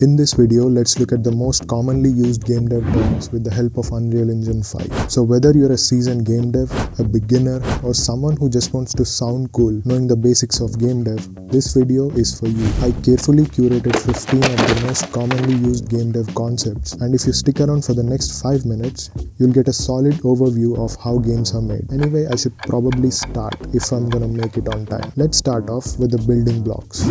In this video, let's look at the most commonly used game dev terms with the help of Unreal Engine 5. So whether you're a seasoned game dev, a beginner, or someone who just wants to sound cool knowing the basics of game dev, this video is for you. I carefully curated 15 of the most commonly used game dev concepts, and if you stick around for the next 5 minutes, you'll get a solid overview of how games are made. Anyway, I should probably start if I'm gonna make it on time. Let's start off with the building blocks.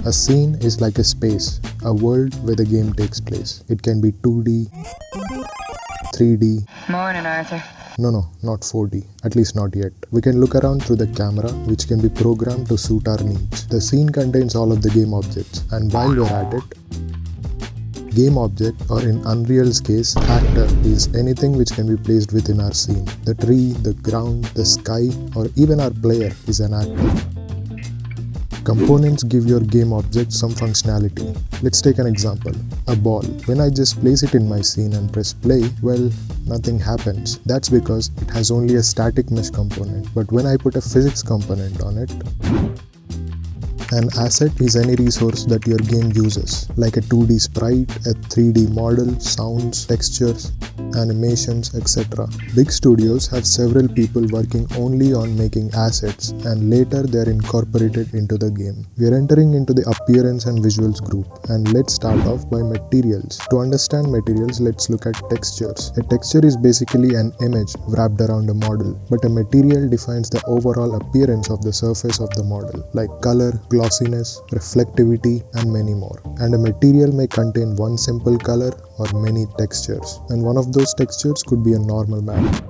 A scene is like a space, a world where the game takes place. It can be 2D, 3D. Morning, Arthur. No, not 4D, at least not yet. We can look around through the camera, which can be programmed to suit our needs. The scene contains all of the game objects, and while we're at it, Gameobject, or in Unreal's case, actor, is anything which can be placed within our scene. The tree, the ground, the sky, or even our player is an actor. Components give your game object some functionality. Let's take an example. A ball. When I just place it in my scene and press play, well, nothing happens. That's because it has only a static mesh component. But when I put a physics component on it, an asset is any resource that your game uses, like a 2D sprite, a 3D model, sounds, textures, animations, etc. Big studios have several people working only on making assets, and later they are incorporated into the game. We are entering into the appearance and visuals group, and let's start off by materials. To understand materials, let's look at textures. A texture is basically an image wrapped around a model, but a material defines the overall appearance of the surface of the model, like color, glossiness, reflectivity, and many more. And a material may contain one simple color or many textures, and one of those textures could be a normal map.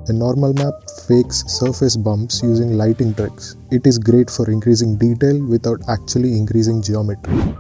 A normal map fakes surface bumps using lighting tricks. It is great for increasing detail without actually increasing geometry.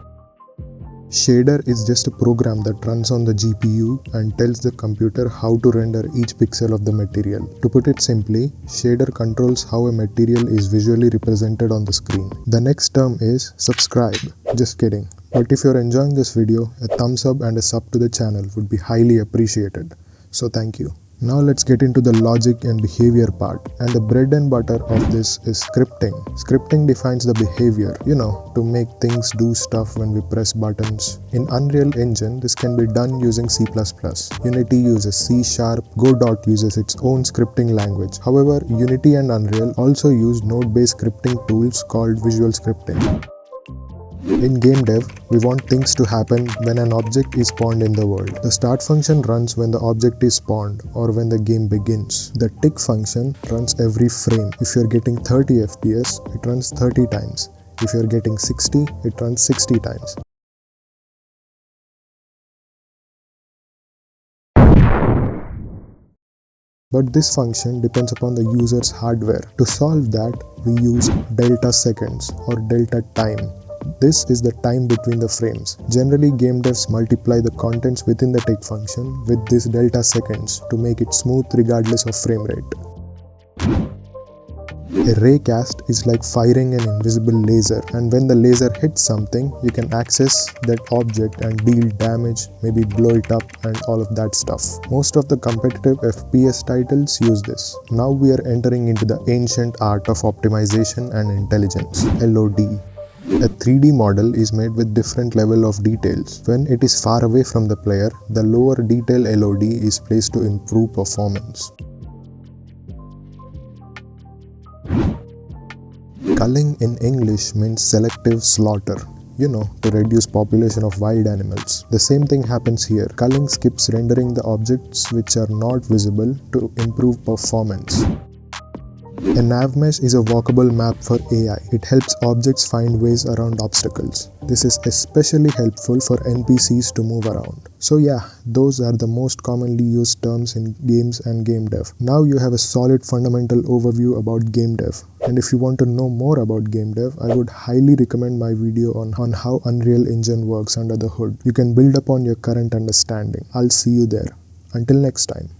Shader is just a program that runs on the GPU and tells the computer how to render each pixel of the material. To put it simply, shader controls how a material is visually represented on the screen. The next term is subscribe. Just kidding. But if you're enjoying this video, a thumbs up and a sub to the channel would be highly appreciated. So thank you. Now let's get into the logic and behavior part, and the bread and butter of this is scripting. Scripting defines the behavior, to make things do stuff when we press buttons. In Unreal Engine, this can be done using C++. Unity uses C#, Godot uses its own scripting language. However, Unity and Unreal also use node-based scripting tools called visual scripting. In game dev, we want things to happen when an object is spawned in the world. The start function runs when the object is spawned or when the game begins. The tick function runs every frame. If you're getting 30 FPS, it runs 30 times. If you're getting 60, it runs 60 times. But this function depends upon the user's hardware. To solve that, we use DeltaSeconds or DeltaTime. This is the time between the frames. Generally, game devs multiply the contents within the tick function with this DeltaSeconds to make it smooth regardless of frame rate. A Raycast is like firing an invisible laser, and when the laser hits something, you can access that object and deal damage, maybe blow it up and all of that stuff. Most of the competitive FPS titles use this. Now we are entering into the ancient art of optimization and intelligence, LOD. A 3D model is made with different level of details. When it is far away from the player, the lower detail LOD is placed to improve performance. Culling in English means selective slaughter, to reduce population of wild animals. The same thing happens here. Culling skips rendering the objects which are not visible to improve performance. A NavMesh is a walkable map for AI. It helps objects find ways around obstacles. This is especially helpful for NPCs to move around. So yeah, those are the most commonly used terms in games and game dev. Now you have a solid fundamental overview about game dev. And if you want to know more about game dev, I would highly recommend my video on how Unreal Engine works under the hood. You can build upon your current understanding. I'll see you there. Until next time.